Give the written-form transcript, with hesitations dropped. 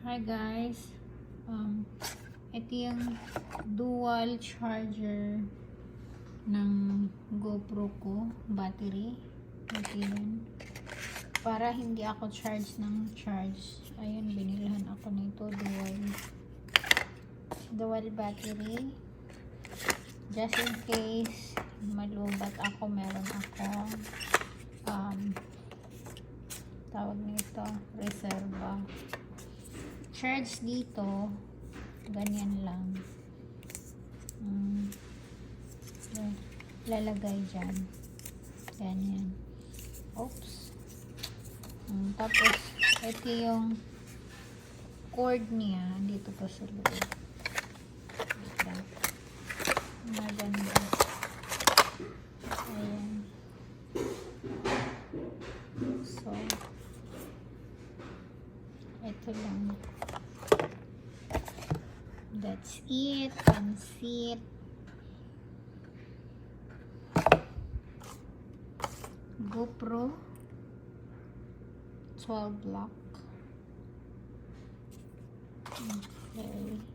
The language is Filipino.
Hi guys, ito yung dual charger ng GoPro ko, battery. Ito yun. Para hindi ako charge ng charge. Ayun, binilhan ako nito, dual battery. Just in case malubat ako, meron ako tawag nito, reserva. Charge dito, ganyan lang. Lalagay dyan. Ganyan. Oops. Tapos, ito yung cord niya. Dito pa sa loob. Maganda. Ayan. So, ito lang. That's it. Pansit. GoPro 12 block. Okay.